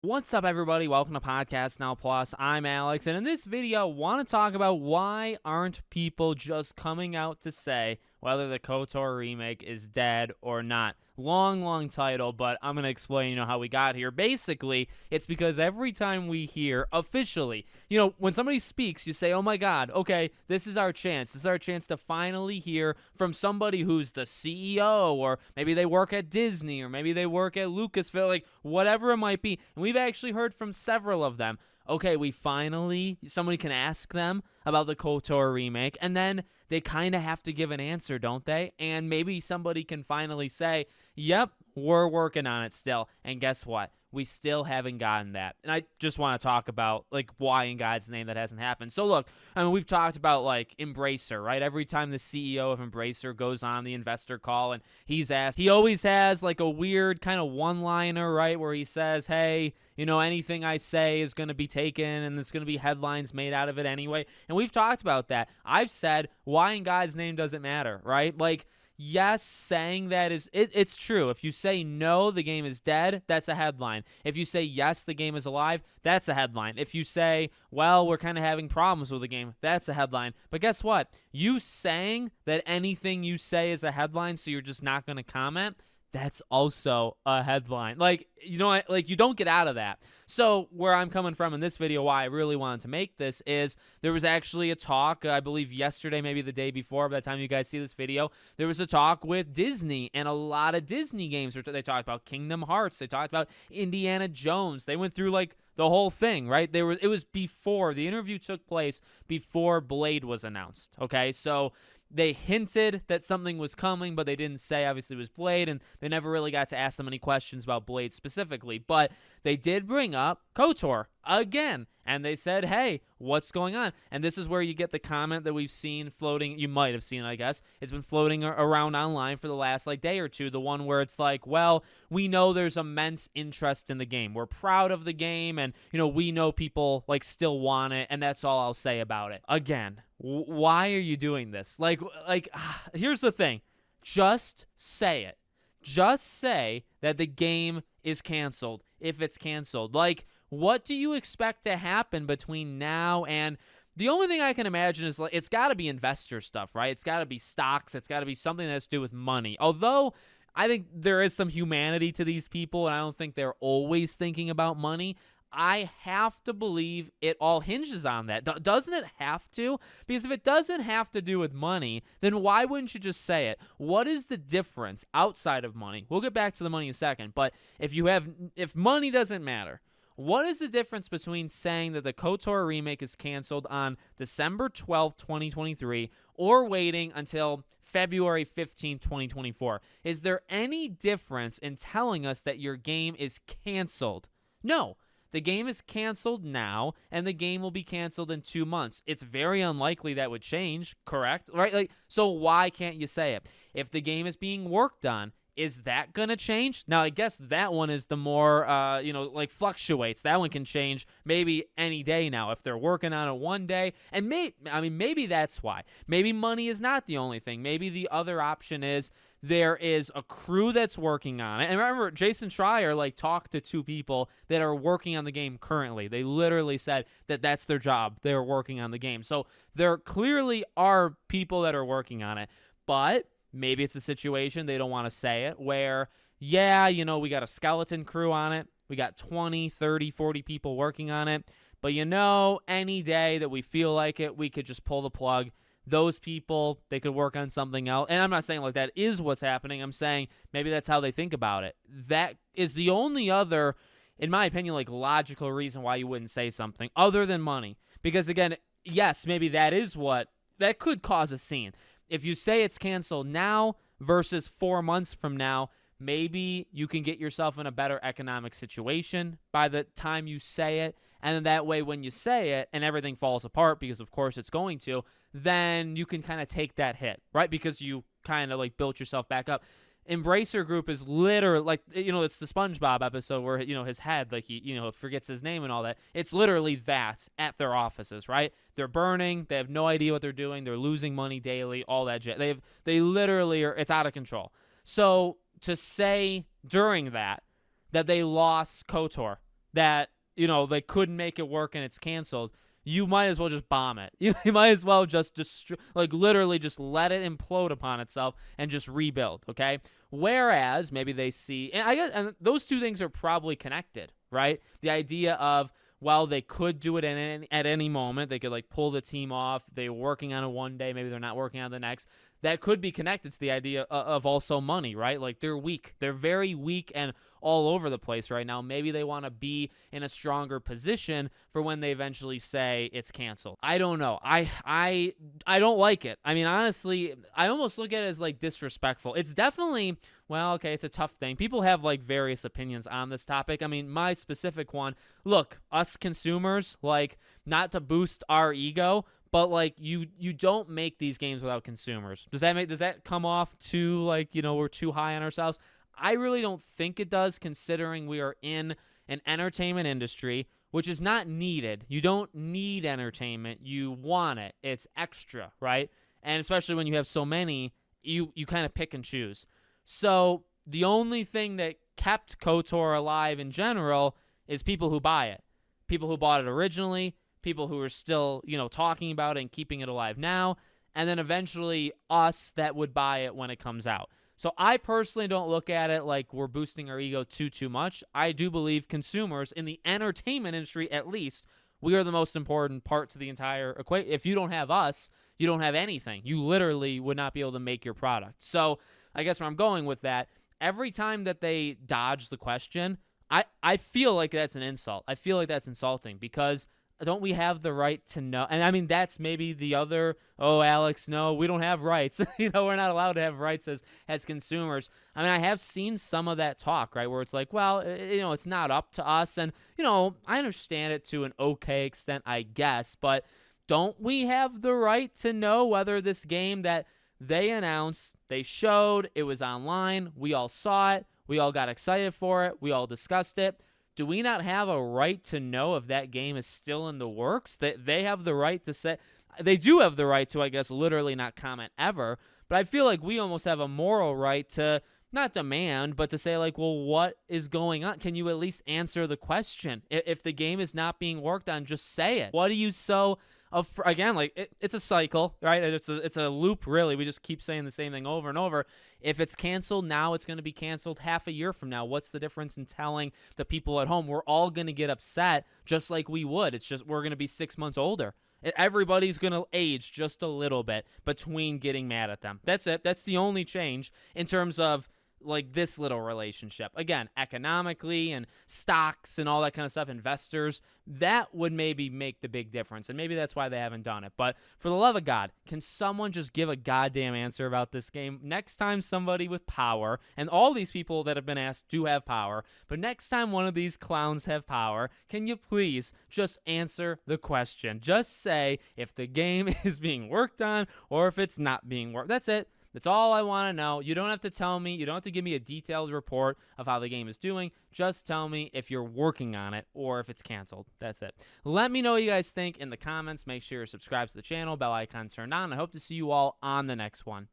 What's up, everybody? Welcome to Podcast Now Plus. I'm Alex, and in this video, I want to talk about why aren't people just coming out to say whether the KOTOR remake is dead or not. Long title, but I'm going to explain, how we got here. Basically, it's because every time we hear officially, when somebody speaks, you say, oh my God, okay, this is our chance. This is our chance to finally hear from somebody who's the CEO, or maybe they work at Disney, or maybe they work at Lucasfilm, like whatever it might be. And we've actually heard from several of them. Okay, somebody can ask them about the KOTOR remake, and then they kind of have to give an answer, don't they? And maybe somebody can finally say, yep, we're working on it still. And guess what? We still haven't gotten that. And I just want to talk about, why in God's name that hasn't happened. So, look, we've talked about, Embracer, right? Every time the CEO of Embracer goes on the investor call and he's asked, he always has, a weird kind of one-liner, right, where he says, hey, anything I say is going to be taken and there's going to be headlines made out of it anyway. And we've talked about that. I've said, why in God's name does it matter, right? Yes, saying that it's true. If you say no, the game is dead, that's a headline. If you say yes, the game is alive, that's a headline. If you say, well, we're kind of having problems with the game, that's a headline. But guess what? You saying that anything you say is a headline, so you're just not going to comment, that's also a headline. You don't get out of that. So where I'm coming from in this video, why I really wanted to make this is there was actually a talk, I believe yesterday, maybe the day before, by the time you guys see this video, there was a talk with Disney and a lot of Disney games. They talked about Kingdom Hearts. They talked about Indiana Jones. They went through the whole thing, right? It was before, the interview took place before Blade was announced, okay? So they hinted that something was coming, but they didn't say, obviously, it was Blade, and they never really got to ask them any questions about Blade specifically. But they did bring up KOTOR again, and they said, hey, what's going on? And this is where you get the comment that we've seen floating. You might have seen it, I guess. It's been floating around online for the last, day or two, the one where it's well, we know there's immense interest in the game. We're proud of the game, and, we know people, still want it, and that's all I'll say about it. Again, why are you doing this? Here's the thing. Just say it. Just say that the game is canceled if it's canceled. What do you expect to happen between now and... The only thing I can imagine is it's got to be investor stuff, right? It's got to be stocks. It's got to be something that has to do with money. Although I think there is some humanity to these people, and I don't think they're always thinking about money. I have to believe it all hinges on that. Doesn't it have to? Because if it doesn't have to do with money, then why wouldn't you just say it? What is the difference outside of money? We'll get back to the money in a second, but if money doesn't matter, what is the difference between saying that the KOTOR remake is canceled on December 12th, 2023, or waiting until February 15th, 2024? Is there any difference in telling us that your game is canceled? No. The game is canceled now, and the game will be canceled in 2 months. It's very unlikely that would change, correct? Right? So why can't you say it? If the game is being worked on, is that going to change? Now, I guess that one is the more, fluctuates. That one can change maybe any day now if they're working on it one day. And maybe that's why. Maybe money is not the only thing. Maybe the other option is there is a crew that's working on it. And remember, Jason Schreier, talked to two people that are working on the game currently. They literally said that that's their job. They're working on the game. So there clearly are people that are working on it. But maybe it's a situation, they don't want to say it, where, yeah, we got a skeleton crew on it. We got 20, 30, 40 people working on it. But any day that we feel like it, we could just pull the plug. Those people, they could work on something else. And I'm not saying that is what's happening. I'm saying maybe that's how they think about it. That is the only other, in my opinion, logical reason why you wouldn't say something other than money. Because again, yes, maybe that could cause a scene. If you say it's canceled now versus 4 months from now, maybe you can get yourself in a better economic situation by the time you say it. And then that way, when you say it and everything falls apart, because of course it's going to, then you can kind of take that hit, right? Because you kind of built yourself back up. Embracer Group is literally it's the SpongeBob episode where his head he forgets his name and all that. It's literally that at their offices, right? They're burning. They have no idea what they're doing. They're losing money daily. All that shit. They literally are. It's out of control. So to say during that they lost KOTOR, that, they couldn't make it work and it's canceled, you might as well just bomb it. You might as well just literally just let it implode upon itself and just rebuild, okay? Whereas maybe they see, and I guess, and those two things are probably connected, right? The idea of, well, they could do it at any moment. They could like pull the team off. They're working on it one day. Maybe they're not working on it the next. That could be connected to the idea of also money, right? Like they're weak. They're very weak and all over the place right now. Maybe they want to be in a stronger position for when they eventually say it's canceled. I don't know. I don't like it. I mean, honestly, I almost look at it as like disrespectful. It's definitely, well, okay, it's a tough thing. People have like various opinions on this topic. I mean, my specific one, look, us consumers, like, not to boost our ego, but like you don't make these games without consumers. Does that come off too like, we're too high on ourselves? I really don't think it does, considering we are in an entertainment industry, which is not needed. You don't need entertainment. You want it. It's extra, right? And especially when you have so many, you kind of pick and choose. So the only thing that kept KOTOR alive in general is people who buy it. People who bought it originally, people who are still, talking about it and keeping it alive now, and then eventually us that would buy it when it comes out. So I personally don't look at it like we're boosting our ego too much. I do believe consumers in the entertainment industry, at least, we are the most important part to the entire equation. If you don't have us, you don't have anything. You literally would not be able to make your product. So I guess where I'm going with that, every time that they dodge the question, I feel like that's an insult. I feel like that's insulting, because don't we have the right to know? And I mean, that's maybe the other, oh, Alex, no, we don't have rights. We're not allowed to have rights as consumers. I mean, I have seen some of that talk, right, where it's like, well, it's not up to us. And, I understand it to an okay extent, I guess. But don't we have the right to know whether this game that they announced, they showed, it was online, we all saw it, we all got excited for it, we all discussed it, do we not have a right to know if that game is still in the works? That they have the right to say, they do have the right to, I guess, literally not comment ever. But I feel like we almost have a moral right to not demand, but to say like, well, what is going on? Can you at least answer the question? If the game is not being worked on, just say it. What are you so again, like it's a cycle, right? It's a loop, really. We just keep saying the same thing over and over. If it's canceled now, it's going to be canceled half a year from now. What's the difference in telling the people at home? We're all going to get upset just like we would. It's just we're going to be 6 months older. Everybody's going to age just a little bit between getting mad at them. That's it. That's the only change in terms of like this little relationship. Again, economically and stocks and all that kind of stuff, investors, that would maybe make the big difference. And maybe that's why they haven't done it. But for the love of God, can someone just give a goddamn answer about this game? Next time somebody with power, and all these people that have been asked do have power, but next time one of these clowns have power, can you please just answer the question? Just say if the game is being worked on or if it's not being worked. That's it. That's all I want to know. You don't have to tell me. You don't have to give me a detailed report of how the game is doing. Just tell me if you're working on it or if it's canceled. That's it. Let me know what you guys think in the comments. Make sure you're subscribed to the channel. Bell icon turned on. I hope to see you all on the next one.